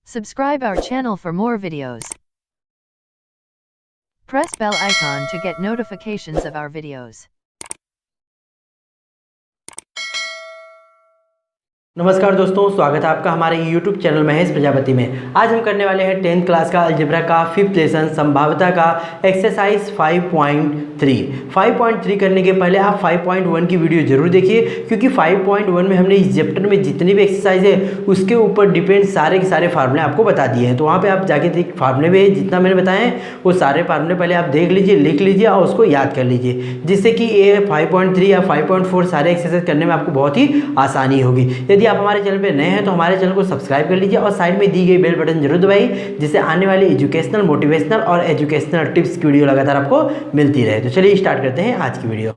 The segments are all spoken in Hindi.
Subscribe our channel for more videos. Press bell icon to get notifications of our videos. नमस्कार दोस्तों, स्वागत है आपका हमारे YouTube चैनल महेश प्रजापति में। आज हम करने वाले हैं 10th क्लास का अलजेब्रा का 5th लेसन संभाव्यता का एक्सरसाइज 5.3 करने के पहले आप 5.1 की वीडियो जरूर देखिए, क्योंकि 5.1 में हमने इस चैप्टर में जितनी भी एक्सरसाइज है उसके ऊपर डिपेंड सारे के सारे फार्मूले आपको बता दिए हैं। तो वहाँ पर आप जाके देख, फार्मूले में जितना मैंने बताए हैं वो सारे फार्मूले पहले आप देख लीजिए, लिख लीजिए और उसको याद कर लीजिए, जिससे कि ये 5.3 या 5.4 सारे एक्सरसाइज करने में आपको बहुत ही आसानी होगी। यदि आप हमारे चैनल पे नए हैं तो हमारे चैनल को सब्सक्राइब कर लीजिए और साइड में दी गई बेल बटन जरूर दबाइए, जिससे आने वाली एजुकेशनल, मोटिवेशनल और एजुकेशनल टिप्स की वीडियो लगातार आपको मिलती रहे। तो चलिए स्टार्ट करते हैं आज की वीडियो।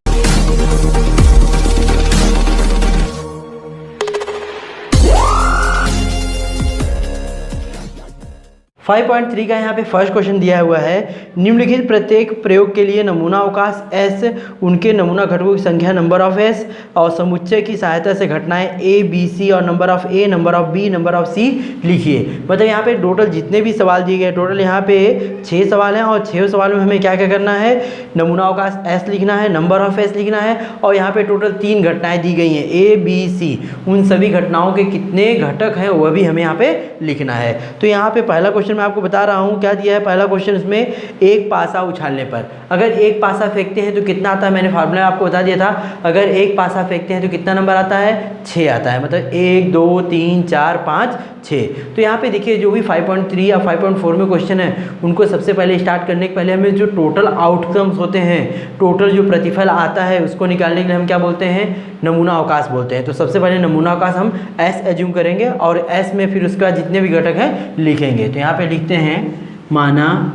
5.3 का यहाँ पे फर्स्ट क्वेश्चन दिया हुआ है, निम्नलिखित प्रत्येक प्रयोग के लिए नमूना अवकाश S, उनके नमूना घटकों की संख्या नंबर ऑफ S और समुच्चय की सहायता से घटनाएं A, B, C और number of A, number of B, number of C लिखिए। मतलब यहाँ पे टोटल जितने भी सवाल दिए गए, टोटल यहाँ पे 6 सवाल हैं और 6 सवाल में हमें क्या क्या करना है, नमूना अवकाश S लिखना है, नंबर ऑफ S लिखना है और यहाँ पे टोटल 3 घटनाएँ दी गई हैं A, B, C, उन सभी घटनाओं के कितने घटक हैं वह भी हमें यहाँ पे लिखना है। तो यहाँ पे पहला क्वेश्चन मैं आपको बता रहा हूँ क्या दिया है। पहला क्वेश्चन इसमें एक पासा उछालने पर, अगर एक पासा फेंकते हैं तो कितना आता है, मैंने फार्मूला आपको बता दिया था। अगर एक पासा फेंकते हैं तो कितना नंबर आता है, 6 आता है। मतलब 1 2 3 4 5 6। तो यहाँ पे देखिए जो भी 5.3 या 5.4 में क्वेश्चन है उनको सबसे पहले स्टार्ट करने के पहले हमें जो टोटल आउटकम्स होते हैं, टोटल जो प्रतिफल आता है उसको निकालने के लिए हम क्या बोलते हैं, नमूना अवकाश बोलते हैं। तो सबसे पहले नमूना अवकाश हम S एज्यूम करेंगे और S में फिर उसका जितने भी घटक हैं लिखेंगे। तो यहाँ पे लिखते हैं माना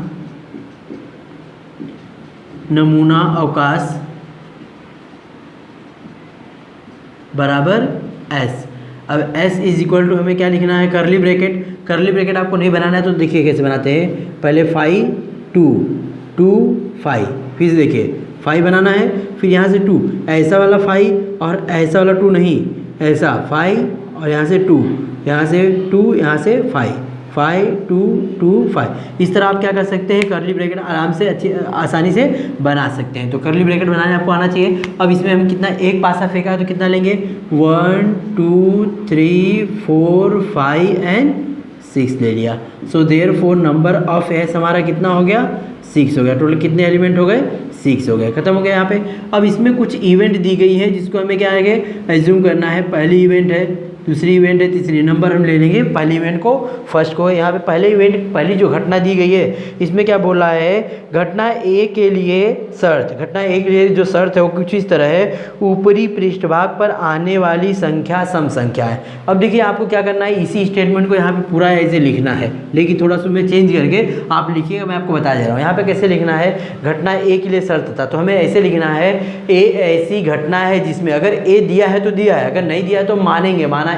नमूना अवकाश बराबर S। अब S इज इक्वल टू हमें क्या लिखना है, करली ब्रैकेट। करली ब्रैकेट आपको नहीं बनाना है तो देखिए कैसे बनाते हैं, पहले 5 2 2 5, फिर से देखिए 5 बनाना है, फिर यहाँ से 2, ऐसा वाला 5 और ऐसा वाला 2 नहीं, ऐसा 5 और यहाँ से 2, यहाँ से 2, यहाँ से 5 5 2 2 5। इस तरह आप क्या कर सकते हैं, करली ब्रैकेट आराम से अच्छी आसानी से बना सकते हैं। तो करली ब्रैकेट बनाने आपको आना चाहिए। अब इसमें हम कितना, एक पासा फेंका है तो कितना लेंगे, 1 2 3 4 5 एंड 6 ले लिया। सो देयरफॉर नंबर ऑफ S हमारा कितना हो गया, 6 हो गया। टोटल कितने एलिमेंट हो गए, 6 हो गए। खत्म हो गया यहाँ पे। अब इसमें कुछ इवेंट दी गई है जिसको हमें क्या है, एज्यूम करना है। पहली इवेंट है, दूसरी इवेंट है, तीसरी। नंबर हम ले लेंगे पहली इवेंट को, फर्स्ट को। यहाँ पे पहले इवेंट, पहली जो घटना दी गई है इसमें क्या बोला है, घटना A के लिए शर्त, घटना A के लिए जो शर्त है वो कुछ इस तरह है, ऊपरी पृष्ठभाग पर आने वाली संख्या सम संख्या है। अब देखिए आपको क्या करना है, इसी स्टेटमेंट को यहाँ पे पूरा ऐसे लिखना है, लेकिन थोड़ा सा मैं चेंज करके आप लिखिएगा, मैं आपको बता दे रहा हूँ। यहाँ पे कैसे लिखना है, घटना A के लिए शर्त था तो हमें ऐसे लिखना है, A ऐसी घटना है जिसमें, अगर A दिया है तो दिया है, अगर नहीं दिया है तो मानेंगे, माना A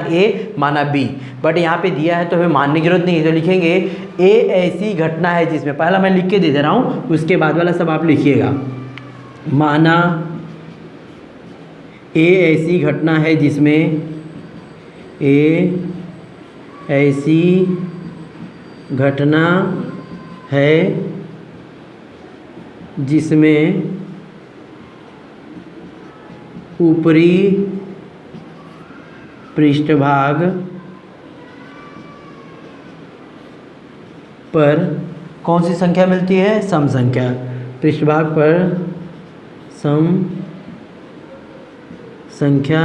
माना B, बट यहाँ पे दिया है तो हमें मानने की जरूरत नहीं है। तो लिखेंगे A ऐसी घटना है जिसमें, पहला मैं लिख के दे रहा हूँ, उसके बाद वाला सब आप लिखिएगा। माना A ऐसी घटना है जिसमें, A ऐसी घटना है जिसमें ऊपरी पृष्ठभाग पर कौन सी संख्या मिलती है, सम संख्या। पृष्ठभाग पर सम संख्या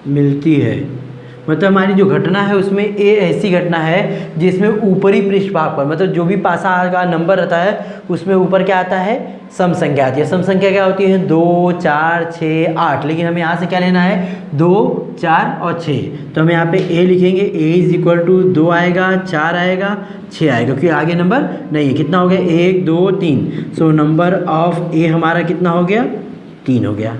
मिलती है। मतलब हमारी जो घटना है उसमें A ऐसी घटना है जिसमें ऊपरी पृष्ठभाग पर, मतलब जो भी पासा का नंबर रहता है उसमें ऊपर क्या आता है, सम संख्या आती है। सम संख्या क्या होती है, 2 4 6 8, लेकिन हमें यहाँ से क्या लेना है, 2 4 और 6। तो हम यहाँ पे A लिखेंगे, A इज इक्वल टू 2 आएगा, 4 आएगा, 6 आएगा, क्योंकि आगे नंबर नहीं है। कितना हो गया, 1 2 3। सो नंबर ऑफ A हमारा कितना हो गया, 3 हो गया।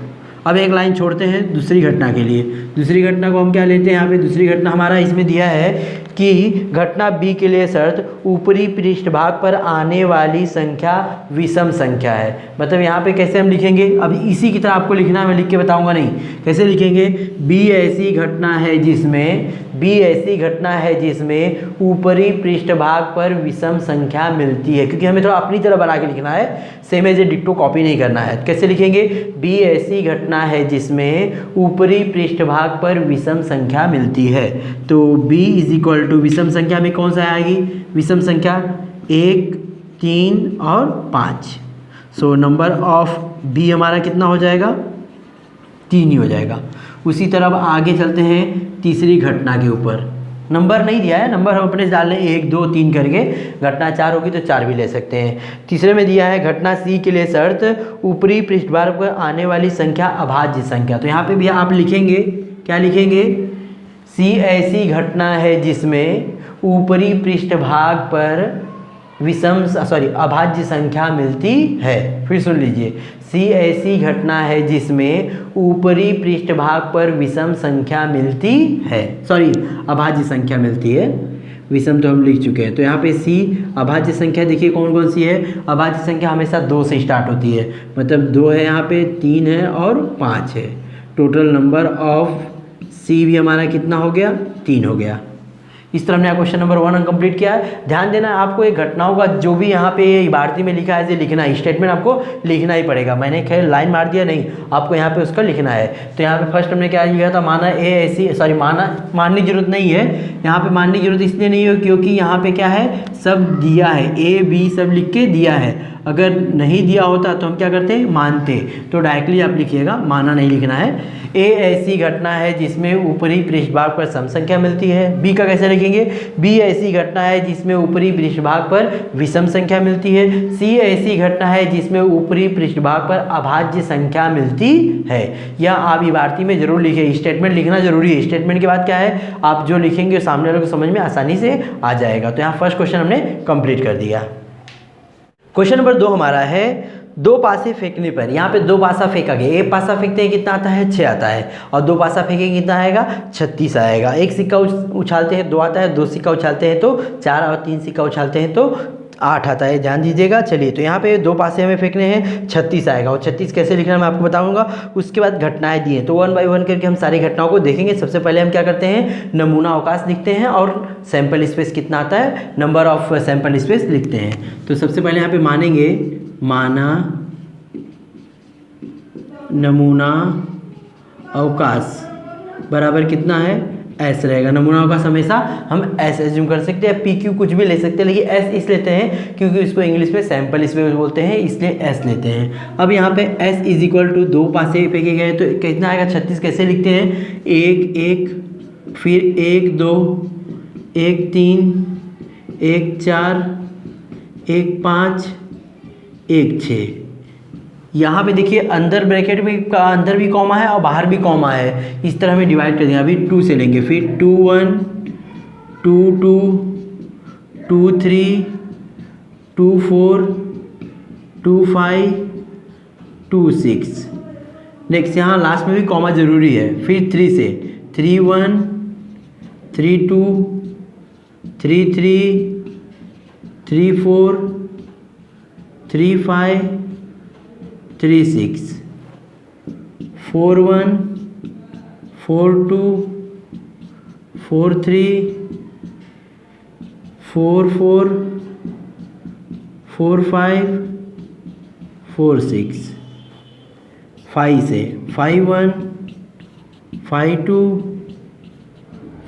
अब एक लाइन छोड़ते हैं दूसरी घटना के लिए। दूसरी घटना को हम क्या लेते हैं, यहाँ पे दूसरी घटना हमारा इसमें दिया है कि घटना बी के लिए शर्त ऊपरी पृष्ठभाग पर आने वाली संख्या विषम संख्या है। मतलब यहाँ पे कैसे हम लिखेंगे, अब इसी की तरह आपको लिखना है, मैं लिख के बताऊंगा नहीं। कैसे लिखेंगे, बी ऐसी घटना है जिसमें ऊपरी पृष्ठभाग पर विषम संख्या मिलती है, क्योंकि हमें थोड़ा अपनी तरह बना के लिखना है, सेम एज ए डिक्टो कॉपी नहीं करना है। कैसे लिखेंगे, बी ऐसी घटना है जिसमें ऊपरी पृष्ठभाग पर विषम संख्या मिलती है। तो बी इज इक्वल टू विषम संख्या में कौन सा आएगी, विषम संख्या 1, 3 और 5। सो नंबर ऑफ बी हमारा कितना हो जाएगा, 3 ही हो जाएगा। उसी तरह अब आगे चलते हैं तीसरी घटना के ऊपर। नंबर नहीं दिया है, नंबर हम अपने डाल लें 1, 2, 3 करके। घटना 4 होगी तो 4 भी ले सकते हैं। तीसरे में दिया है घटना सी के लिए शर्त ऊपरी पृष्ठभाग पर आने वाली संख्या अभाज्य संख्या। तो यहाँ पे भी आप लिखेंगे, क्या लिखेंगे, सी ऐसी घटना है जिसमें ऊपरी पृष्ठभाग पर अभाज्य संख्या मिलती है। फिर सुन लीजिए, सी ऐसी घटना है जिसमें ऊपरी पृष्ठभाग पर विषम संख्या मिलती है, अभाज्य संख्या मिलती है। विषम तो हम लिख चुके हैं। तो यहाँ पे सी अभाज्य संख्या देखिए कौन कौन सी है। अभाज्य संख्या हमेशा 2 से स्टार्ट होती है, मतलब 2 है, यहाँ पे 3 है और 5 है। टोटल नंबर ऑफ सी भी हमारा कितना हो गया, 3 हो गया। इस तरह हमने क्वेश्चन नंबर 1 कंप्लीट किया है। ध्यान देना आपको एक घटनाओं का जो भी यहाँ पे इबारती में लिखा है लिखना है, स्टेटमेंट आपको लिखना ही पड़ेगा। मैंने खैर लाइन मार दिया नहीं, आपको यहाँ पे उसका लिखना है। तो यहाँ पे फर्स्ट हमने क्या लिखा था, माना ए ऐसी, मानने की जरूरत नहीं है। यहाँ पे मानने की जरूरत इसलिए नहीं है क्योंकि यहाँ पे क्या है, सब दिया है, ए बी सब लिख के दिया है। अगर नहीं दिया होता तो हम क्या करते, मानते। तो डायरेक्टली आप लिखिएगा, माना नहीं लिखना है। ए ऐसी घटना है जिसमें ऊपरी पृष्ठभाग पर सम संख्या मिलती है। बी का कैसे लिखेंगे, बी ऐसी घटना है जिसमें ऊपरी पृष्ठभाग पर विषम संख्या मिलती है। सी ऐसी घटना है जिसमें ऊपरी पृष्ठभाग पर अभाज्य संख्या मिलती है। या आप इबारती में जरूर लिखिए, स्टेटमेंट लिखना जरूरी है। स्टेटमेंट के बाद क्या है, आप जो लिखेंगे सामने वाले को समझ में आसानी से आ जाएगा। तो यहाँ फर्स्ट क्वेश्चन हमने कंप्लीट कर दिया। क्वेश्चन नंबर 2 हमारा है, 2 पासे फेंकने पर, यहाँ पे 2 पासा फेंका गया। एक पासा फेंकते हैं कितना आता है, 6 आता है, और 2 पासा फेंकेंगे कितना आएगा, 36 आएगा। एक सिक्का उछालते हैं 2 आता है, 2 सिक्का उछालते हैं तो 4, और 3 सिक्का उछालते हैं तो 8 आता है। ध्यान दीजिएगा। चलिए, तो यहाँ पे 2 पासे हमें फेंकने हैं, 36 आएगा। और 36 कैसे लिखना है मैं आपको बताऊंगा। उसके बाद घटनाएं दी हैं, तो 1 बाय 1 करके हम सारी घटनाओं को देखेंगे। सबसे पहले हम क्या करते हैं, नमूना अवकाश लिखते हैं और सैंपल स्पेस कितना आता है, नंबर ऑफ सैंपल स्पेस लिखते हैं। तो सबसे पहले यहाँ पे मानेंगे, माना नमूना अवकाश बराबर कितना है, एस रहेगा। नमूना अवकाश हमेशा हम एस एज्यूम कर सकते हैं, पी क्यू कुछ भी ले सकते हैं, लेकिन एस इस लेते हैं क्योंकि इसको इंग्लिश में सैंपल स्पेस बोलते हैं, इसलिए एस लेते हैं। अब यहाँ पे एस इज इक्वल टू 2 पासे फेंके गए तो कितना आएगा, 36। कैसे लिखते हैं, 1 1 फिर 1 2 1 3 1 4 1 5 1 6। यहाँ पे देखिए अंदर ब्रैकेट में अंदर भी कॉमा है और बाहर भी कॉमा है। इस तरह हमें डिवाइड कर देंगे। अभी 2 से लेंगे, फिर 2 1 2 2 2 3 2 4 2 5 2 6। नेक्स्ट यहाँ लास्ट में भी कॉमा जरूरी है। फिर 3 से 3 1 3 2 3 3 3 4 3 5 3 6 4 1 4 2 4 3 4 4 4 5 4 6। 5 से 5 1 5 2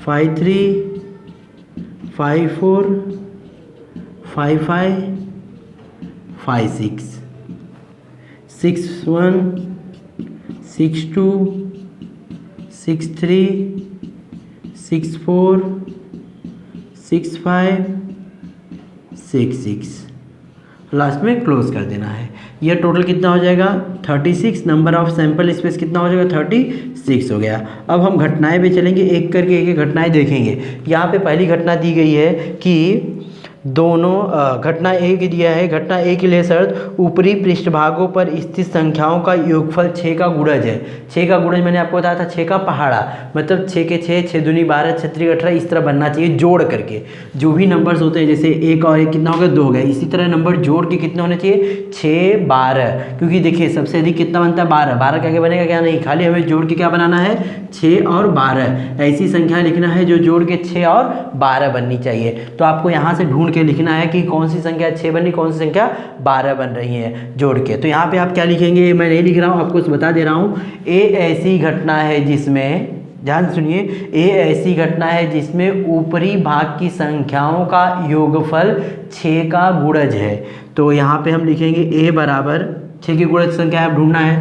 5 3 5 4 5 5 5 6 6 1 6 2 6 3 6 4 6 5 6 6। लास्ट में क्लोज कर देना है। यह टोटल कितना हो जाएगा, 36। नंबर ऑफ सैंपल स्पेस कितना हो जाएगा, 36 हो गया। अब हम घटनाएं पे चलेंगे, एक करके एक घटनाएं देखेंगे। यहाँ पे पहली घटना दी गई है कि दोनों घटना ए की दिया है, घटना ए के लिए शर्त ऊपरी पृष्ठभागों पर स्थित संख्याओं का योगफल 6 का गुणज है। 6 का गुणज मैंने आपको बताया था 6 का पहाड़ा, मतलब 6 के 6, 6 दूनी 12, 6 त्रिक 18, इस तरह बनना चाहिए जोड़ करके। जो भी नंबर्स होते हैं जैसे 1 और 1 कितना हो गया 2 हो गया, इसी तरह नंबर जोड़ के कितने होने चाहिए 6, 12, क्योंकि देखिए सबसे अधिक कितना बनता है 12, 12 क्या बनेगा क्या नहीं, खाली हमें जोड़ के क्या बनाना है 6 और 12, ऐसी संख्या लिखना है जो जोड़ के 6 और 12 बननी चाहिए। तो आपको यहाँ से ढूंढ के लिखना है कि कौन सी संख्या 6 बन रही, कौन सी संख्या 12 बन रही है जोड़ के। तो यहाँ पे आप क्या लिखेंगे, मैं नहीं लिख रहा हूँ, आपको बता दे रहा हूँ। ए ऐसी घटना है जिसमें, ध्यान सुनिए, ए ऐसी घटना है जिसमें ऊपरी भाग की संख्याओं का योगफल 6 का गुणज है। तो यहाँ पे हम लिखेंगे ए बराबर 6 की गुणज संख्या है, ढूंढना है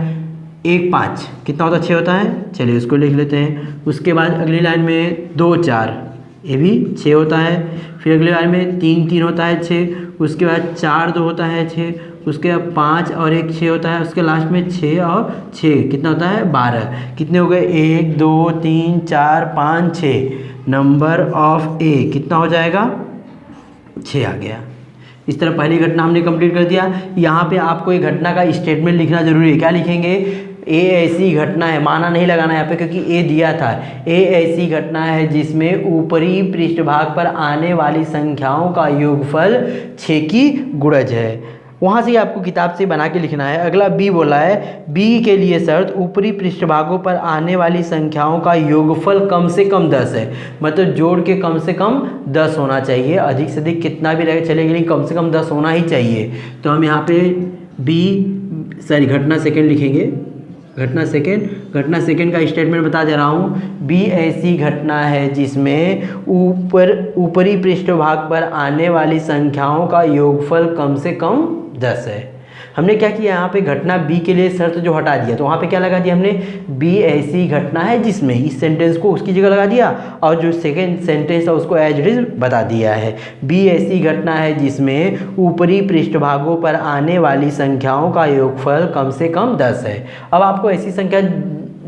1, 5 कितना होता है 6 होता है, चलिए उसको लिख लेते हैं। उसके बाद अगली लाइन में 2, 4 ये भी 6 होता है। फिर अगली लाइन में 3, 3 होता है 6, उसके बाद 4, 2 होता है 6, उसके बाद 5 और 1 6 होता है, उसके लास्ट में 6 और 6 कितना होता है 12। कितने हो गए 1, 2, 3, 4, 5, 6। नंबर ऑफ ए कितना हो जाएगा 6 आ गया। इस तरह पहली घटना हमने कंप्लीट कर दिया। यहाँ पे आपको एक घटना का स्टेटमेंट लिखना जरूरी है। क्या लिखेंगे, ए ऐसी घटना है, माना नहीं लगाना यहाँ पे क्योंकि ए दिया था। ए ऐसी घटना है जिसमें ऊपरी पृष्ठभाग पर आने वाली संख्याओं का योगफल 6 की गुणज है। वहाँ से आपको किताब से बना के लिखना है। अगला बी बोला है, बी के लिए शर्त ऊपरी पृष्ठभागों पर आने वाली संख्याओं का योगफल कम से कम 10 है, मतलब जोड़ के कम से कम 10 होना चाहिए। अधिक से अधिक कितना भी रहे चलेगा लेकिन कम से कम 10 होना ही चाहिए। तो हम यहाँ पे घटना सेकेंड लिखेंगे। घटना सेकेंड का स्टेटमेंट बता दे रहा हूँ। बी ऐसी घटना है जिसमें ऊपरी पृष्ठभाग पर आने वाली संख्याओं का योगफल कम से कम 10 है। हमने क्या किया यहाँ पे घटना बी के लिए शर्त जो हटा दिया, तो वहाँ पे क्या लगा दिया हमने, बी ऐसी घटना है जिसमें, इस सेंटेंस को उसकी जगह लगा दिया और जो सेकेंड सेंटेंस था उसको एज इट इज बता दिया है। बी ऐसी घटना है जिसमें ऊपरी पृष्ठभागों पर आने वाली संख्याओं का योगफल कम से कम 10 है। अब आपको ऐसी संख्या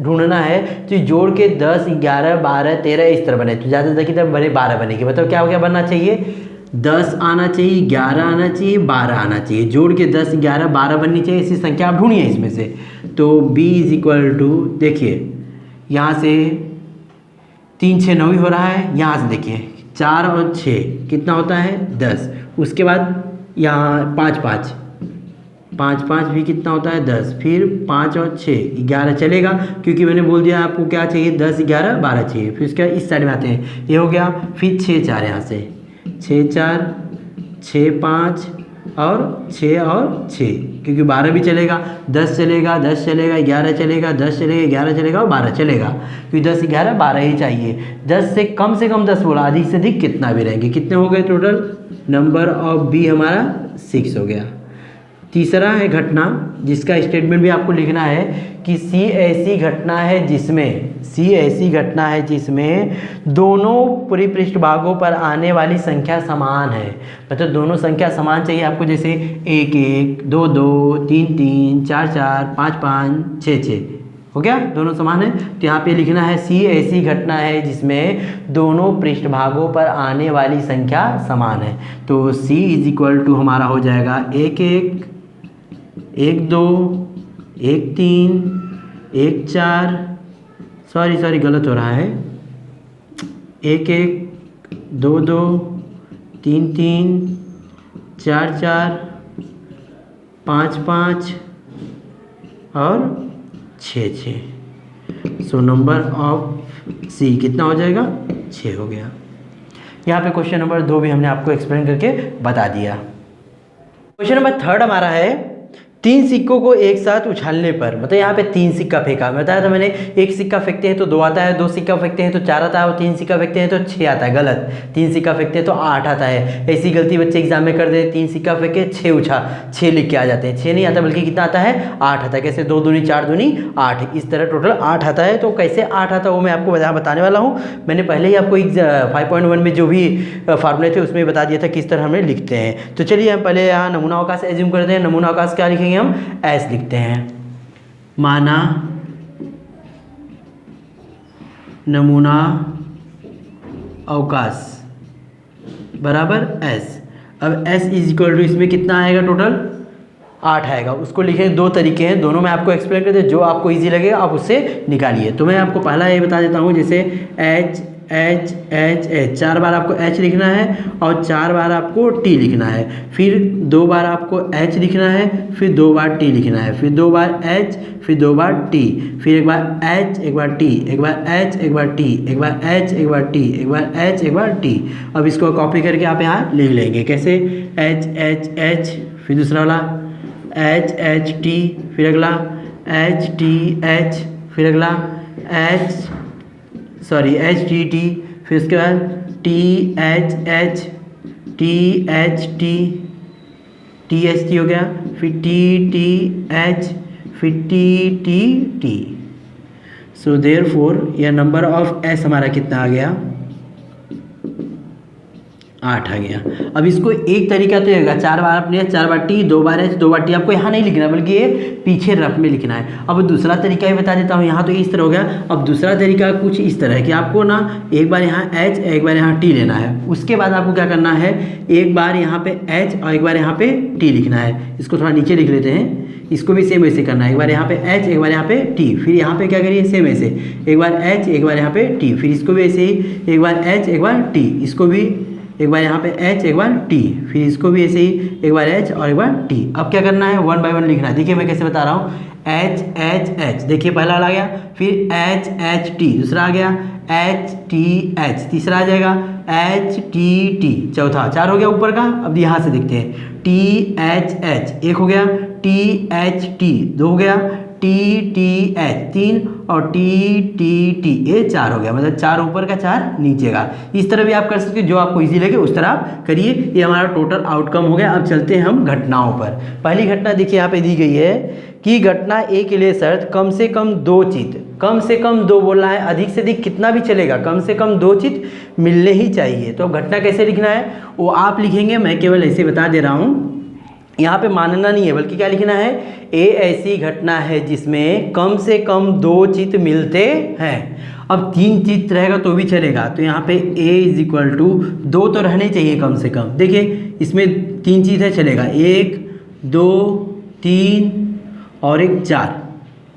ढूंढना है तो जोड़ के 10, 11, 12, 13 इस तरह बने, तो ज़्यादा से ज़्यादा बड़े 12 बनेगी। मतलब क्या बनना चाहिए 10 आना चाहिए, 11 आना चाहिए, 12 आना चाहिए, जोड़ के 10, 11, 12 बननी चाहिए। ऐसी संख्या आप ढूंढिए इसमें से। तो b इज इक्वल टू, देखिए यहाँ से 3, 6, 9 हो रहा है, यहाँ से देखिए 4 और 6 कितना होता है 10। उसके बाद यहाँ 5, 5, 5, 5 भी कितना होता है 10। फिर 5 और 6 11 चलेगा, क्योंकि मैंने बोल दिया आपको क्या चाहिए 10, 11, 12 चाहिए। फिर उसके बाद इस साइड में आते हैं, ये हो गया। फिर 6, 4 यहाँ से 6, 4, 6, 5 और 6 और 6, क्योंकि 12 भी चलेगा, 10 चलेगा, 10 चलेगा, 11 चलेगा, 10 चलेगा, 11 चलेगा और 12 चलेगा, क्योंकि 10, 11, 12 ही चाहिए। 10 से कम 10 बोला, अधिक से अधिक कितना भी रहेंगे। कितने हो गए टोटल, नंबर ऑफ बी हमारा 6 हो गया। तीसरा है घटना जिसका स्टेटमेंट भी आपको लिखना है कि सी ऐसी घटना है जिसमें दोनों पूरी पृष्ठभागों पर आने वाली संख्या समान है। मतलब दोनों संख्या समान चाहिए आपको, जैसे 1, 1, 2, 2, 3, 3, 4, 4, 5, 5, 6, 6 हो गया, दोनों समान है। तो यहाँ पे लिखना है सी ऐसी घटना है जिसमें दोनों पृष्ठभागों पर आने वाली संख्या समान है। तो सी इज इक्वल टू हमारा हो जाएगा 1, 1, 1, 2, 1, 3, 1, 4, सॉरी गलत हो रहा है, 1, 1, 2, 2, 3, 3, 4, 4, 5, 5 और 6, 6। सो नंबर ऑफ सी कितना हो जाएगा 6 हो गया। यहाँ पे क्वेश्चन नंबर 2 भी हमने आपको एक्सप्लेन करके बता दिया। क्वेश्चन नंबर 3 हमारा है, 3 सिक्कों को एक साथ उछालने पर, मतलब यहाँ पे 3 सिक्का फेंका, बताया था मैंने, 1 सिक्का फेंकते हैं तो 2 आता है, 2 सिक्का फेंकते हैं तो 4 आता है और 3 सिक्का फेंकते हैं तो 6 आता है। गलत, 3 सिक्का फेंकते हैं तो 8 आता है। ऐसी गलती बच्चे एग्जाम में कर दे, 3 सिक्का फेंके 6 लिख के आ जाते हैं। 6 नहीं आता बल्कि कितना आता है 8 आता है। कैसे 2 दूनी 4 दूनी 8, इस तरह टोटल 8 आता है। तो कैसे 8 आता है वो मैं आपको बताने वाला हूँ। मैंने पहले ही आपको 5.1 में जो भी फार्मूले थे उसमें बता दिया था किस तरह हमें लिखते हैं। तो चलिए हम पहले यहाँ नमूना अवकाश एज्यूम करते हैं। नमूना अवकाश क्या लिखेंगे हम, ऐसे लिखते हैं, माना नमूना अवकाश बराबर एस। अब s इज इक्वल टू इसमें कितना आएगा टोटल 8 आएगा। उसको लिखे दो तरीके हैं, दोनों में आपको एक्सप्लेन करते हैं, जो आपको इजी लगेगा आप उससे निकालिए। तो मैं आपको पहला ये बता देता हूँ, जैसे H H H H 4 बार आपको H लिखना है और 4 बार आपको T लिखना है, फिर 2 बार आपको H लिखना है, फिर 2 बार T लिखना है, फिर 2 बार H, फिर 2 बार T, फिर एक बार H एक बार T, एक बार H एक बार T, एक बार H एक बार T, एक बार H एक बार T। अब इसको कॉपी करके आप यहाँ लिख लेंगे कैसे, H H H, फिर दूसरा वाला H H T, फिर अगला H T H, फिर अगला H T T, फिर उसके बाद T H H, T H T, T H T हो गया, फिर T T H, फिर T T T। So therefore यह नंबर ऑफ S हमारा कितना आ गया 8 आ गया। अब इसको एक तरीका तो होगा, 4 बार आपने 4 बार T, 2 बार H, 2 बार T, आपको यहाँ नहीं लिखना बल्कि ये पीछे रफ में लिखना है। अब दूसरा तरीका ही बता देता हूँ, यहाँ तो इस तरह हो गया। अब दूसरा तरीका कुछ इस तरह है कि आपको ना एक बार यहाँ H एक बार यहाँ T लेना है, उसके बाद आपको क्या करना है, एक बार यहाँ पे H और एक बार यहाँ पे T लिखना है। इसको थोड़ा नीचे लिख लेते हैं, इसको भी सेम वैसे करना है, एक बार यहाँ पे H एक बार यहाँ पे T, फिर यहाँ पे क्या करिए सेम ऐसे, एक बार H एक बार यहाँ पे T, फिर इसको भी ऐसे ही एक बार H एक बार T, इसको भी एक बार यहाँ पे H एक बार T, फिर इसको भी ऐसे ही एक बार H और एक बार T। अब क्या करना है, 1 बाय 1 लिखना है। देखिए मैं कैसे बता रहा हूँ, H H H, देखिए पहला आ गया, फिर H H T, दूसरा आ गया H T H, तीसरा आ जाएगा H T T, चौथा 4 हो गया ऊपर का। अब यहाँ से देखते हैं T H H 1 हो गया, T H T 2 हो गया, T T H 3 और T T T ये 4 हो गया, मतलब 4 ऊपर का 4 नीचे का। इस तरह भी आप कर सकते हो, जो आपको इजी लगे उस तरह आप करिए। ये हमारा टोटल आउटकम हो गया। अब चलते हैं हम घटनाओं पर। पहली घटना देखिए यहाँ पे दी गई है कि घटना ए के लिए शर्त कम से कम 2 चित, कम से कम 2 बोलना है, अधिक से अधिक कितना भी चलेगा, कम से कम 2 चित मिलने ही चाहिए। तो अब घटना कैसे लिखना है वो आप लिखेंगे, मैं केवल ऐसे बता दे रहा हूँ। यहाँ पे मानना नहीं है बल्कि क्या लिखना है, ए ऐसी घटना है जिसमें कम से कम 2 चित मिलते हैं। अब 3 चित रहेगा तो भी चलेगा, तो यहाँ पे a इज इक्वल टू 2 तो रहने चाहिए कम से कम। देखिए इसमें 3 चित है, चलेगा 1 2 3 और एक 4,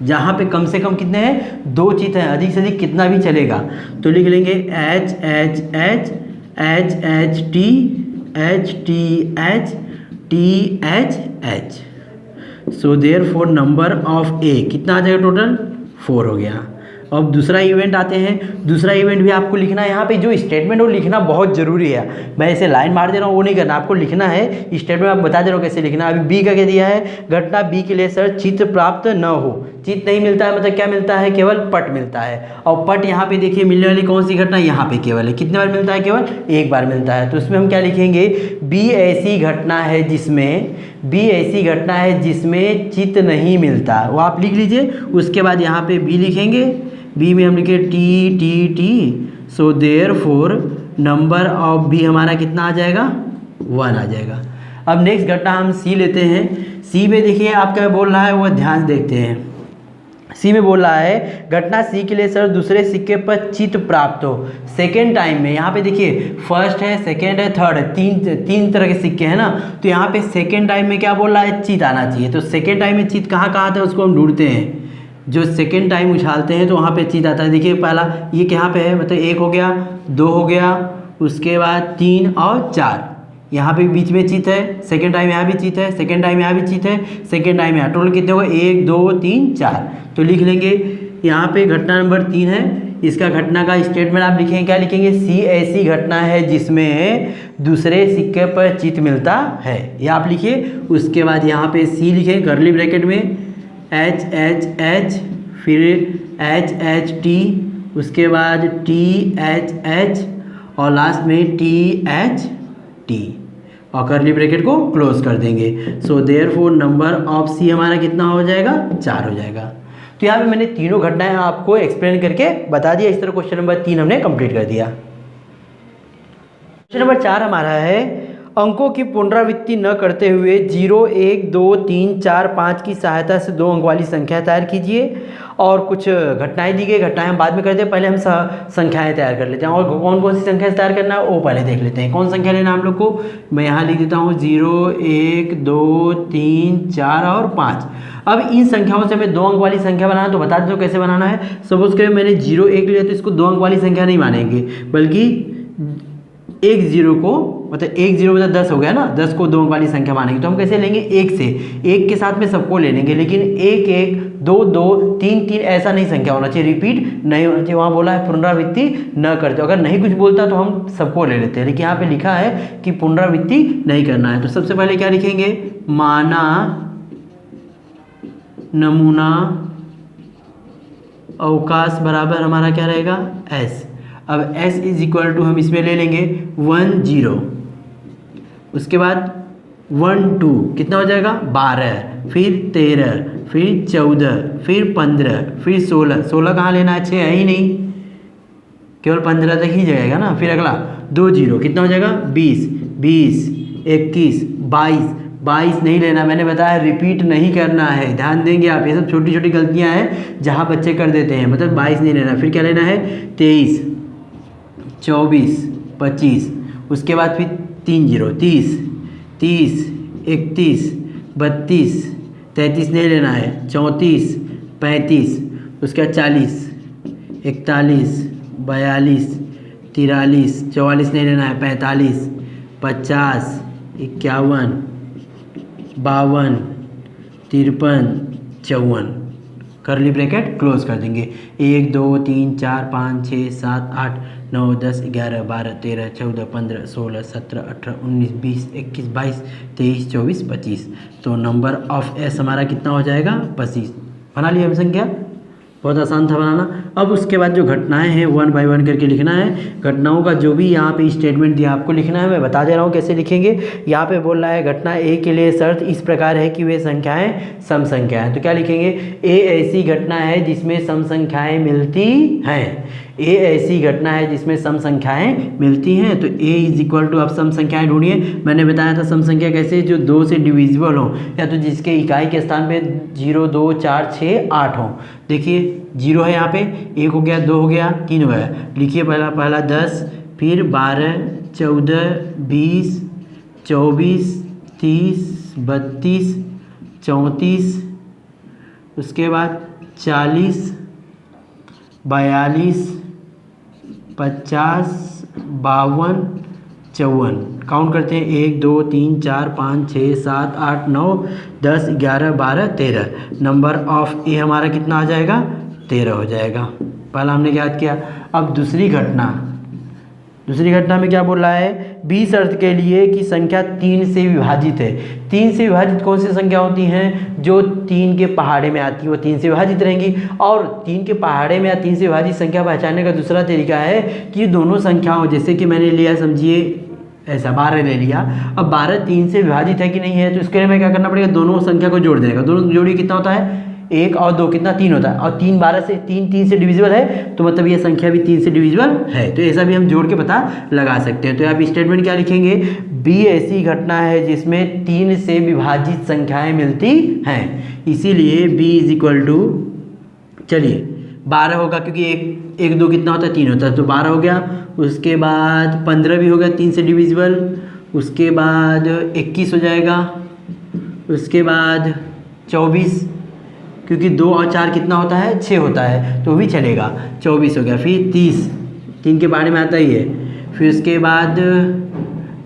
जहाँ पे कम से कम कितने हैं 2 चित हैं, अधिक से अधिक कितना भी चलेगा। तो लिख लेंगे H H H H H T H T H T H H। So therefore number of A कितना आ जाएगा टोटल 4 हो गया। अब दूसरा इवेंट आते हैं। दूसरा इवेंट भी आपको लिखना है, यहाँ पे जो स्टेटमेंट वो लिखना बहुत ज़रूरी है। मैं ऐसे लाइन मार दे रहा हूँ वो नहीं करना, आपको लिखना है स्टेटमेंट। आप बता दे रहा हूँ कैसे लिखना है। अभी बी का क्या दिया है, घटना बी के लिए सर चित्त प्राप्त न हो। चित्त नहीं मिलता है मतलब क्या मिलता है, केवल पट मिलता है। और पट यहाँ पे देखिए मिलने वाली कौन सी घटना, यहाँ पे केवल है। कितने बार मिलता है, केवल 1 बार मिलता है। तो उसमें हम क्या लिखेंगे, बी ऐसी घटना है जिसमें, बी ऐसी घटना है जिसमें चित्त नहीं मिलता, वो आप लिख लीजिए। उसके बाद यहाँ पे बी लिखेंगे, बी में हम लिखे T T T. So therefore number of B हमारा कितना आ जाएगा 1 आ जाएगा। अब नेक्स्ट घटना हम सी लेते हैं। सी में देखिए आप क्या बोल रहा है वो ध्यान देखते हैं। सी में बोल रहा है घटना सी के लिए सर दूसरे सिक्के पर चित्त प्राप्त हो सेकेंड टाइम में। यहाँ पे देखिए फर्स्ट है, सेकेंड है, थर्ड है, तीन तरह के सिक्के हैं ना। तो यहाँ पे सेकेंड टाइम में क्या बोल रहा है, चित्त आना चाहिए। तो सेकेंड टाइम में चित्त कहाँ कहाँ आता है उसको हम ढूंढते हैं। जो सेकेंड टाइम उछालते हैं तो वहाँ पे चित्त आता है। देखिए पहला ये कहाँ पे है, मतलब 1 हो गया, 2 हो गया, उसके बाद 3 और 4, यहाँ पे बीच में चित्त है। सेकेंड टाइम यहाँ भी चित्त है, सेकेंड टाइम यहाँ भी चित्त है, सेकेंड टाइम यहाँ। टोटल कितने होगा 1 2 3 4। तो लिख लेंगे यहाँ पे घटना नंबर 3 है। इसका घटना का स्टेटमेंट आप लिखेंगे, क्या लिखेंगे, सी ऐसी घटना है जिसमें दूसरे सिक्के पर चित्त मिलता है, ये आप लिखिए। उसके बाद यहाँ पे सी लिखे कर्ली ब्रैकेट में, H H H, फिर H H T, उसके बाद T H H और लास्ट में T H T और कर्ली ब्रैकेट को क्लोज कर देंगे। सो देयरफॉर नंबर ऑफ सी हमारा कितना हो जाएगा 4 हो जाएगा। तो यहाँ पे मैंने तीनों घटनाएं आपको एक्सप्लेन करके बता दिया। इस तरह क्वेश्चन नंबर 3 हमने कंप्लीट कर दिया। क्वेश्चन नंबर 4 हमारा है, अंकों की पुनरावृत्ति न करते हुए 0, 1, 2, 3, 4, 5 की सहायता से 2 अंक वाली संख्या तैयार कीजिए। और कुछ घटनाएं दी गई, घटनाएं हम बाद में करते हैं, पहले हम संख्याएं तैयार कर लेते हैं। और कौन कौन सी संख्या तैयार करना है वो पहले देख लेते हैं। कौन संख्या लेना हम लोग को, मैं यहाँ लिख देता हूँ 0, 1, 2, 3, 4 और 5। अब इन संख्याओं से हमें 2 अंक वाली संख्या बनाना है, तो बता देता हूँ कैसे बनाना है। सपोज करें मैंने 0, 1 लिया, तो इसको 2 अंक वाली संख्या नहीं मानेंगे, बल्कि 1 0 को, मतलब 1 0 मतलब 10 हो गया ना, 10 को 2 अंक वाली संख्या मानेंगे। तो हम कैसे लेंगे, 1 से, 1 के साथ में सबको ले लेंगे, लेकिन 1 1, 2 2, 3 3 ऐसा नहीं संख्या होना चाहिए, रिपीट नहीं होना चाहिए। वहाँ बोला है पुनरावृत्ति न करते, अगर नहीं कुछ बोलता तो हम सबको ले लेते हैं, लेकिन यहाँ पे लिखा है कि पुनरावृत्ति नहीं करना है। तो सबसे पहले क्या लिखेंगे, माना, नमूना, अवकाश बराबर हमारा क्या रहेगा, S। अब S इज इक्वल टू हम इसमें ले लेंगे 1 0, उसके बाद 1 2 कितना हो जाएगा 12, फिर 13, फिर 14, फिर 15, फिर 16। 16 कहाँ लेना है, 6 है ही नहीं, केवल 15 तक ही जाएगा ना। फिर अगला 2 0 कितना हो जाएगा 20, 20, 21, 22, 22 नहीं लेना, मैंने बताया रिपीट नहीं करना है, ध्यान देंगे आप। ये सब छोटी छोटी गलतियां हैं जहां बच्चे कर देते हैं, मतलब 22 नहीं लेना। फिर क्या लेना है 23, 24, 25, उसके बाद फिर 3 0, 30, 30, 31, 32, 33 नहीं लेना है, 34, 35, उसके बाद 40, 41, 42, 43, 44 नहीं लेना है, 45, 50, 51, 52, 53, 54, करली ब्रैकेट क्लोज कर देंगे। 1 2 3 4 5 6 7 8 9 10 11 12 13 14 15 16 17 18 19 20 21 22 23 24 25। तो नंबर ऑफ एस हमारा कितना हो जाएगा 25। बना लिया हम संख्या, बहुत आसान था बनाना। अब उसके बाद जो घटनाएं हैं 1 बाय 1 करके लिखना है। घटनाओं का जो भी यहाँ पे स्टेटमेंट दिया आपको लिखना है, मैं बता दे रहा हूँ कैसे लिखेंगे। यहाँ पे बोल रहा है घटना ए के लिए शर्त इस प्रकार है कि वे संख्याएं सम संख्याएं, तो क्या लिखेंगे, ए ऐसी घटना है जिसमें सम संख्याएं मिलती हैं। ए ऐसी घटना है जिसमें सम संख्याएं मिलती हैं। तो ए इज इक्वल टू, आप सम संख्याएं ढूंढिए। मैंने बताया था सम संख्या कैसे, जो 2 से डिविजिबल हो, या तो जिसके इकाई के स्थान पे 0 2 4 6 8 हो। देखिए 0 है यहाँ पे, 1 हो गया, 2 हो गया, 3 हो गया। लिखिए पहला 10, फिर 12, 14, 20, 24, 30, 32, 34, उसके बाद 40, 42, 50, 52, 54। काउंट करते हैं, 1 2 3 4 5 6 7 8 9 10 11 12 13। नंबर ऑफ ए हमारा कितना आ जाएगा 13 हो जाएगा। पहला हमने याद किया। अब दूसरी घटना में क्या बोल रहा है, बी शर्त के लिए कि संख्या 3 से विभाजित है। 3 से विभाजित कौन सी संख्या होती हैं, जो 3 के पहाड़े में आती है वो 3 से विभाजित रहेंगी। और 3 के पहाड़े में या 3 से विभाजित संख्या पहचानने का दूसरा तरीका है कि दोनों संख्याओं, जैसे कि मैंने लिया, समझिए ऐसा 12 ले लिया, अब 12 3 से विभाजित है कि नहीं है, तो इसके लिए मैं क्या करना पड़ेगा, दोनों संख्या को जोड़ देगा। दोनों जोड़िए कितना होता है, 1 और 2 कितना 3 होता है, और 3 12 से 3 से डिविजिबल है, तो मतलब ये संख्या भी 3 से डिविजिबल है। तो ऐसा भी हम जोड़ के पता लगा सकते हैं। तो आप स्टेटमेंट क्या लिखेंगे, बी ऐसी घटना है जिसमें 3 से विभाजित संख्याएं मिलती हैं, इसीलिए बी इज इक्वल टू, चलिए 12 होगा, क्योंकि 1 2 कितना होता है 3 होता है, तो 12 हो गया। उसके बाद 15 भी हो गया 3 से डिविजिबल, उसके बाद 21 हो जाएगा, उसके बाद 24, क्योंकि 2 और 4 कितना होता है 6 होता है, तो भी चलेगा, 24 हो गया। फिर 30 3 के बारे में आता ही है। फिर उसके बाद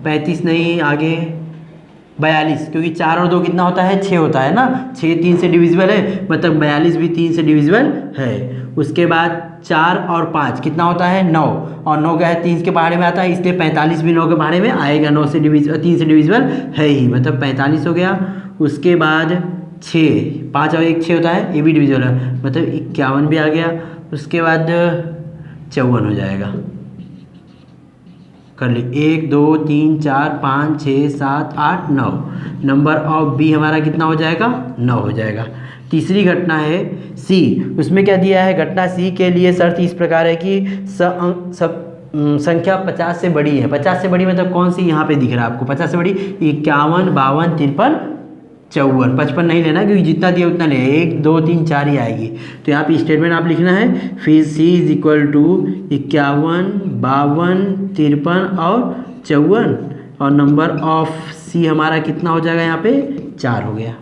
35 नहीं, आगे 42, क्योंकि 4 और 2 कितना होता है 6 होता है ना, 6 3 से डिविजिबल है, मतलब 42 भी 3 से डिविजिबल है। उसके बाद 4 और 5 कितना होता है 9, और 9 क्या है 3 के पहाड़े में आता है, इसलिए 45 भी 9 के पहाड़े में आएगा, 9 से 3 से डिविजिबल है ही, मतलब 45 हो गया। उसके बाद 6, 5 और 1 6 होता है, ये भी डिविजिबल है, मतलब 51 भी आ गया। उसके बाद 54 हो जाएगा, कर ली, 1 2 3 4 5 6 7 8 9। नंबर ऑफ बी हमारा कितना हो जाएगा 9 हो जाएगा। तीसरी घटना है सी, उसमें क्या दिया है, घटना सी के लिए शर्त इस प्रकार है कि संख्या 50 से बड़ी है। 50 से बड़ी मतलब कौन सी, यहाँ पे दिख रहा है आपको 50 से बड़ी 51, 52, 53, 54, 55 नहीं लेना क्योंकि जितना दिया उतना ले, 1, 2, 3, 4 ही आएगी। तो यहाँ पे स्टेटमेंट आप लिखना है, फिर C इज इक्वल टू 51, 52, 53 और 54 और नंबर ऑफ C हमारा कितना हो जाएगा, यहाँ पे 4 हो गया।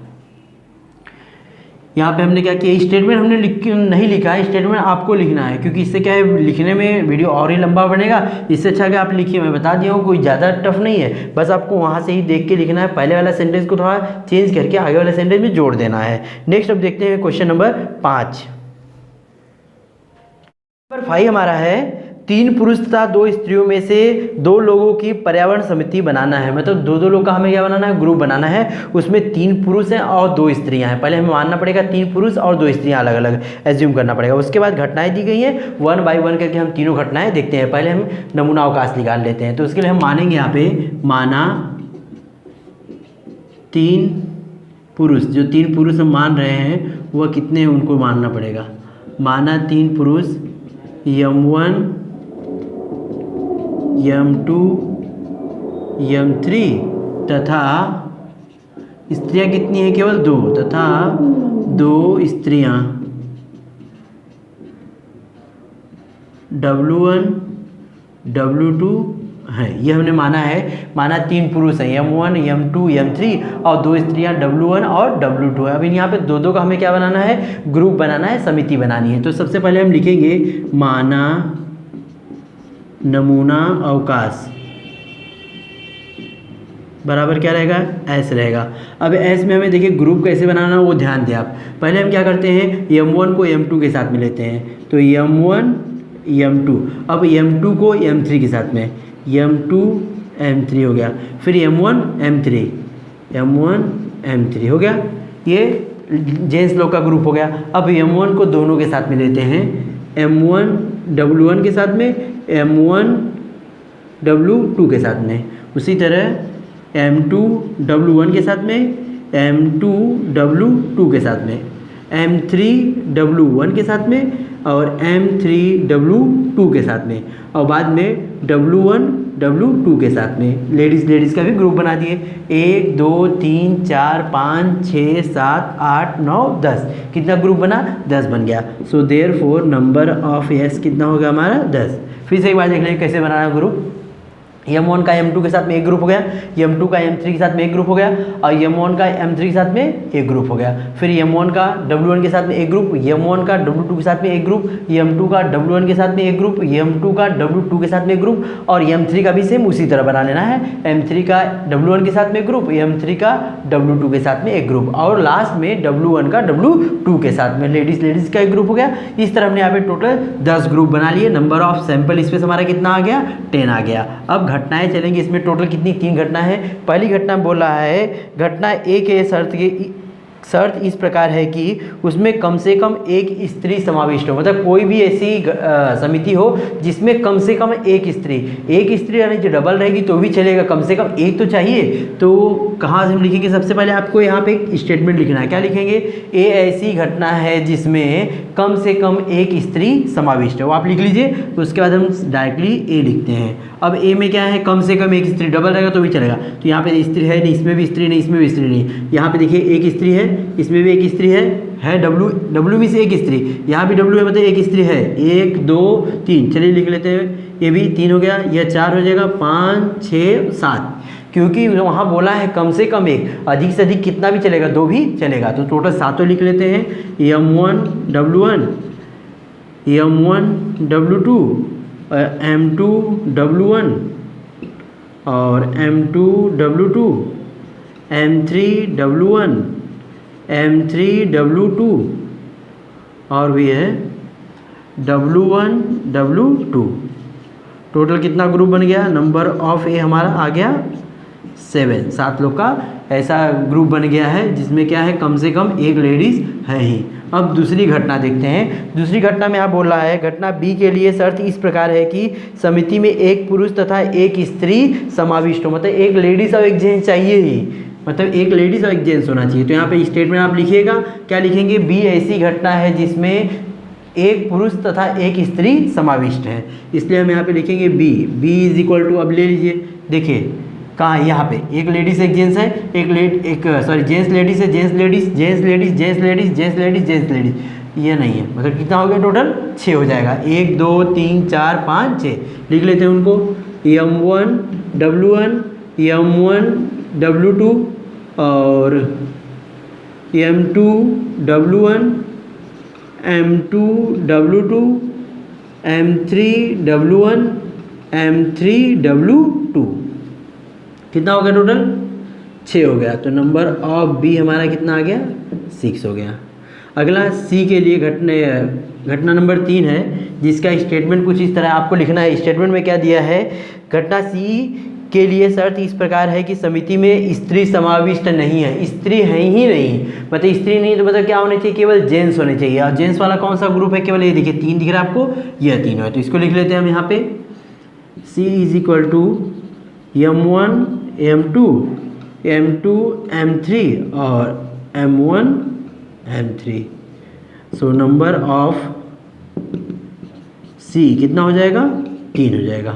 यहाँ पे हमने क्या किया, स्टेटमेंट हमने नहीं लिखा है, स्टेटमेंट आपको लिखना है क्योंकि इससे क्या है लिखने में वीडियो और ही लंबा बनेगा। इससे अच्छा कि आप लिखिए, मैं बता दिया हूँ कोई ज़्यादा टफ नहीं है, बस आपको वहाँ से ही देख के लिखना है। पहले वाला सेंटेंस को थोड़ा चेंज करके आगे वाले सेंटेंस में जोड़ देना है। नेक्स्ट अब देखते हैं क्वेश्चन नंबर 5। नंबर 5 हमारा है 3 पुरुष तथा 2 स्त्रियों में से 2 लोगों की पर्यावरण समिति बनाना है। मतलब 2 लोग का हमें क्या बनाना है, ग्रुप बनाना है। उसमें 3 पुरुष हैं और 2 स्त्रियां हैं। पहले हमें मानना पड़ेगा 3 पुरुष और 2 स्त्रियां अलग अलग एज्यूम करना पड़ेगा। उसके बाद घटनाएं दी गई हैं 1 बाय 1 करके हम तीनों घटनाएं देखते हैं। पहले हम नमूना अवकाश निकाल लेते हैं। तो उसके लिए हम मानेंगे यहाँ पे, माना 3 पुरुष, जो 3 पुरुष हम मान रहे हैं वह कितने हैं उनको मानना पड़ेगा। माना 3 पुरुष M1, M2, M3 तथा स्त्रियां कितनी हैं, केवल 2 तथा 2 स्त्रियां W1, W2 हैं। ये हमने माना है। माना 3 पुरुष हैं M1, M2, M3 और 2 स्त्रियां W1 और W2 है। अब यहाँ पे 2 का हमें क्या बनाना है, ग्रुप बनाना है, समिति बनानी है। तो सबसे पहले हम लिखेंगे माना नमूना अवकाश बराबर क्या रहेगा, S रहेगा। अब S में हमें देखिए ग्रुप कैसे बनाना वो ध्यान दें आप। पहले हम क्या करते हैं, M1 को M2 के साथ में लेते हैं। तो M1, M2, अब M2 को M3 के साथ में, M2, M3 हो गया। फिर M1, M3, M1, M3 हो गया। ये जेंट्स लोग का ग्रुप हो गया। अब M1 को दोनों के साथ में लेते हैं, M1 W1 के साथ में, M1 W2 के साथ में। उसी तरह M2 W1 के साथ में, M2 W2 के साथ में, M3 W1 के साथ में और M3 W2 के साथ में और बाद में W1 W2 के साथ में। लेडीज़ का भी ग्रुप बना दिए। 1 2 3 4 5 6 7 8 9 10। कितना ग्रुप बना, 10 बन गया। सो देयरफॉर नंबर ऑफ S कितना होगा हमारा, 10। फिर से एक बार देख लें कैसे बनाना ग्रुप। M1 का M2 के साथ में एक ग्रुप हो गया, M2 का M3 के साथ में एक ग्रुप हो गया और M1 का M3 के साथ में एक ग्रुप हो गया। फिर M1 का W1 के साथ में एक ग्रुप, M1 का W2 के साथ में एक ग्रुप, M2 का W1 के साथ में एक ग्रुप, M2 का W2 के साथ में एक ग्रुप और M3 का भी सेम उसी तरह बना लेना है। M3 का W1 के साथ में ग्रुप, M3 का W2 के साथ में एक ग्रुप और लास्ट में W1 का W2 के साथ में लेडीज़ का एक ग्रुप हो गया। इस तरह हमने यहाँ पे टोटल 10 ग्रुप बना लिए। नंबर ऑफ सैंपल स्पेस हमारा कितना आ गया, 10 आ गया। अब घटनाएं चलेंगी। इसमें टोटल कितनी, 3 घटना है। पहली घटना बोल रहा है घटना ए के शर्त इस प्रकार है कि उसमें कम से कम एक स्त्री समाविष्ट हो। मतलब कोई भी ऐसी समिति हो जिसमें कम से कम एक स्त्री यानी जो डबल रहेगी तो भी चलेगा, कम से कम एक तो चाहिए। तो कहाँ से हम लिखेंगे, सबसे पहले आपको यहाँ पे एक स्टेटमेंट लिखना है। क्या लिखेंगे, ए ऐसी घटना है जिसमें कम से कम एक स्त्री समाविष्ट है, वो आप लिख लीजिए। तो उसके बाद हम डायरेक्टली ए लिखते हैं। अब ए में क्या है, कम से कम एक स्त्री, डबल रहेगा तो भी चलेगा। तो यहाँ पे स्त्री है नहीं, इसमें भी स्त्री नहीं, इसमें भी स्त्री नहीं। यहाँ पे देखिए एक स्त्री है, इसमें भी एक स्त्री है W में से एक स्त्री, यहाँ भी W है मतलब एक स्त्री है। 1 2 3, चलिए लिख लेते हैं। ये भी 3 हो गया, यह 4 हो जाएगा, 5 6 7, क्योंकि वहाँ बोला है कम से कम एक, अधिक से अधिक कितना भी चलेगा, 2 भी चलेगा। तो टोटल 7 लिख लेते हैं। M1 W1, M1 W2, M2 W1 और M2 W2, M3 W1, M3 W2 और भी है W1 W2। टोटल कितना ग्रुप बन गया, नंबर ऑफ ए हमारा आ गया 7 लोग का ऐसा ग्रुप बन गया है जिसमें क्या है, कम से कम एक लेडीज़ है ही। अब दूसरी घटना देखते हैं। दूसरी घटना में आप बोल रहा है घटना बी के लिए शर्त इस प्रकार है कि समिति में एक पुरुष तथा एक स्त्री समाविष्ट हो। मतलब एक लेडीज़ और एक जेंट्स चाहिए ही, मतलब एक लेडीज़ और एक जेंट्स होना चाहिए। तो यहाँ पे स्टेटमेंट आप लिखिएगा, क्या लिखेंगे, बी ऐसी घटना है जिसमें एक पुरुष तथा एक स्त्री समाविष्ट है, इसलिए हम यहाँ पे लिखेंगे B. B is equal to, अब ले लीजिए, देखिए कहाँ है, यहाँ पे एक लेडीज एक जेंट्स है, जेंट्स लेडीज है, gents ladies gents ladies gents ladies gents ladies gents ladies, ये नहीं है, मतलब कितना हो गया टोटल 6 हो जाएगा, 1 2 3 4 5 6। लिख लेते हैं उनको, M1 W1 M1 W2 और M2 W1 M2 W2 M3 W1 M3 W2, कितना हो गया टोटल 6 हो गया। तो नंबर ऑफ बी हमारा कितना आ गया 6 हो गया। अगला सी के लिए घटना नंबर 3 है, जिसका स्टेटमेंट कुछ इस तरह आपको लिखना है। स्टेटमेंट में क्या दिया है, घटना सी के लिए शर्त इस प्रकार है कि समिति में स्त्री समाविष्ट नहीं है, स्त्री है ही नहीं, मतलब स्त्री नहीं तो मतलब क्या होने चाहिए, केवल जेंट्स होने चाहिए। और जेंट्स वाला कौन सा ग्रुप है, केवल ये देखिए 3 दिख रहा है आपको, यह 3 है। तो इसको लिख लेते हैं हम यहाँ पे, C is equal to M1 M2 M2 M3 और M1 M3। So number of C कितना हो जाएगा 3 हो जाएगा।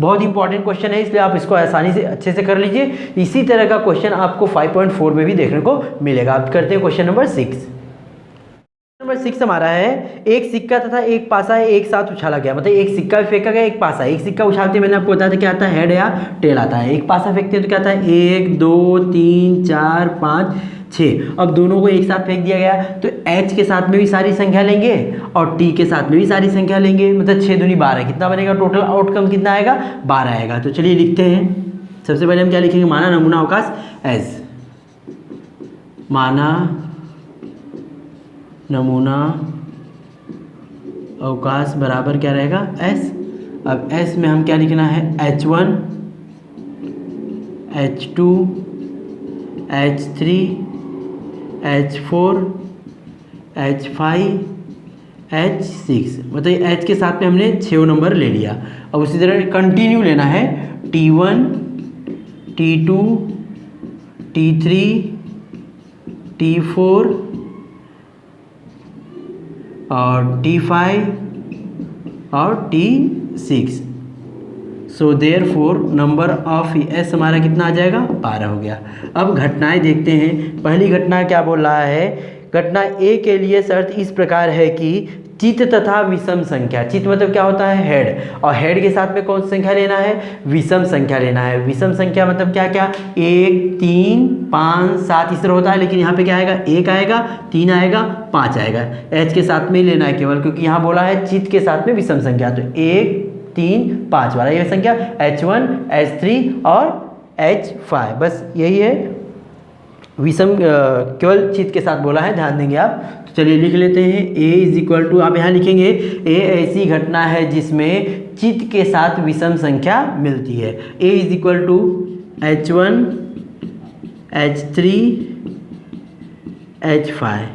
बहुत इंपॉर्टेंट क्वेश्चन है, इसलिए आप इसको आसानी से अच्छे से कर लीजिए। इसी तरह का क्वेश्चन आपको 5.4 में भी देखने को मिलेगा। आप करते हैं क्वेश्चन नंबर 6। नंबर 6 हमारा है, एक सिक्का तथा एक पासा है एक साथ उछाला गया, मतलब एक सिक्का भी फेंका गया, एक पासा। एक सिक्का उछालते मैंने आपको बताया था क्या आता है, हेड या टेल आता है। एक पासा फेंकते हैं तो क्या आता है, 1 2 3 4 5 6। अब दोनों को एक साथ फेंक दिया गया, तो H के साथ में भी सारी संख्या लेंगे और T के साथ में भी सारी संख्या लेंगे, मतलब 6 दूनी 12, कितना बनेगा, टोटल आउटकम कितना आएगा 12 आएगा। तो चलिए लिखते हैं। सबसे पहले हम क्या लिखेंगे, माना नमूना अवकाश S, माना नमूना अवकाश बराबर क्या रहेगा S। अब S में हम क्या लिखना है, H1 H2 H3 H4 H5 H6, मतलब H के साथ में हमने 6 नंबर ले लिया। अब उसी तरह कंटिन्यू लेना है, T1 T2 T3 T4 और T5 और T6। So therefore number of S हमारा कितना आ जाएगा 12 हो गया। अब घटनाएं देखते हैं। पहली घटना क्या बोल रहा है, घटना ए के लिए शर्त इस प्रकार है कि चित तथा विषम संख्या, चित मतलब क्या होता है हेड, और हेड के साथ में कौन सी संख्या लेना है, विषम संख्या लेना है। विषम संख्या मतलब क्या क्या, 1 3 5 7 इस तरह होता है, लेकिन यहाँ पे क्या आएगा, 1 आएगा 3 आएगा 5 आएगा। एच के साथ में ही लेना है केवल, क्योंकि यहाँ बोला है चित के साथ में विषम संख्या, तो 1 3 5 वाला ये संख्या, H1 H3 और H5, बस यही है विषम, केवल चित के साथ बोला है, ध्यान देंगे आप। तो चलिए लिख लेते हैं, A इज इक्वल टू, आप यहाँ लिखेंगे A ऐसी घटना है जिसमें चित के साथ विषम संख्या मिलती है। A is equal to H1 H3 H5,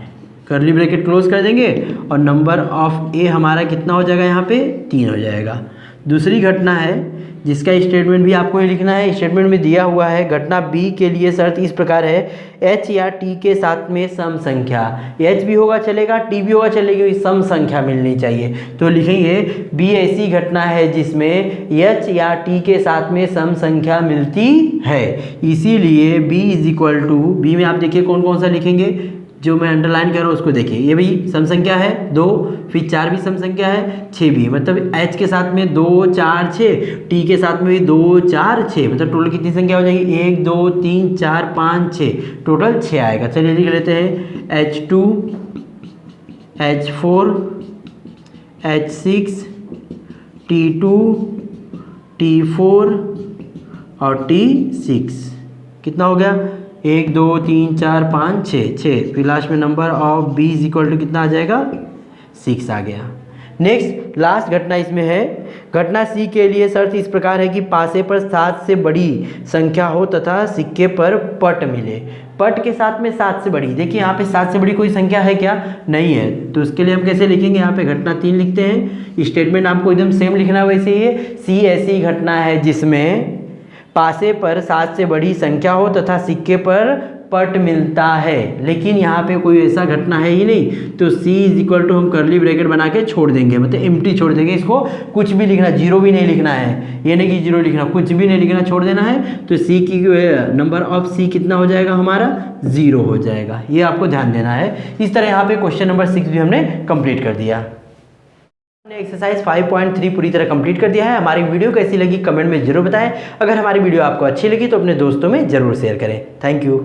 curly bracket close कर देंगे और नंबर ऑफ A हमारा कितना हो जाएगा, यहाँ पे 3 हो जाएगा। दूसरी घटना है जिसका स्टेटमेंट भी आपको ये लिखना है, स्टेटमेंट में दिया हुआ है, घटना बी के लिए शर्त इस प्रकार है, एच या टी के साथ में सम संख्या, एच भी होगा चलेगा टी भी होगा चलेगी, सम संख्या मिलनी चाहिए। तो लिखेंगे बी ऐसी घटना है जिसमें एच या टी के साथ में सम संख्या मिलती है, इसीलिए B is equal to, B में आप देखिए कौन कौन सा लिखेंगे, जो मैं अंडरलाइन कर रहा हूँ उसको देखिए, ये भी सम संख्या है 2, फिर 4 भी सम संख्या है, 6 भी, मतलब H के साथ में 2 4 6, T के साथ में भी 2 4 6, मतलब टोटल कितनी संख्या हो जाएगी, 1 2 3 4 5 6, टोटल 6 आएगा। चलिए लिख लेते हैं H2 H4 H6 T2 T4 और T6, कितना हो गया, 1 2 3 4 5 6, फिर लास्ट में number of B is equal to कितना आ जाएगा 6 आ गया। नेक्स्ट लास्ट घटना इसमें है, घटना सी के लिए शर्त इस प्रकार है कि पासे पर 7 से बड़ी संख्या हो तथा सिक्के पर पट मिले, पट के साथ में 7 से बड़ी, देखिए यहाँ पे 7 से बड़ी कोई संख्या है क्या, नहीं है, तो उसके लिए हम कैसे लिखेंगे, यहाँ पे घटना 3 लिखते हैं, स्टेटमेंट आपको एकदम सेम लिखना है वैसे ही है। सी ऐसी घटना है जिसमें पासे पर 7 से बड़ी संख्या हो तथा सिक्के पर पट मिलता है, लेकिन यहाँ पे कोई ऐसा घटना है ही नहीं, तो C इज इक्वल टू हम करली ब्रैकेट बना के छोड़ देंगे, मतलब एम्प्टी छोड़ देंगे, इसको कुछ भी लिखना, जीरो भी नहीं लिखना है, ये नहीं कि जीरो लिखना, कुछ भी नहीं लिखना, छोड़ देना है। तो C की नंबर ऑफ C कितना हो जाएगा हमारा 0 हो जाएगा, ये आपको ध्यान देना है। इस तरह यहाँ पे क्वेश्चन नंबर 6 भी हमने कंप्लीट कर दिया। हमने एक्सरसाइज 5.3 पूरी तरह कंप्लीट कर दिया है। हमारी वीडियो कैसी लगी कमेंट में जरूर बताएं। अगर हमारी वीडियो आपको अच्छी लगी तो अपने दोस्तों में जरूर शेयर करें। Thank you.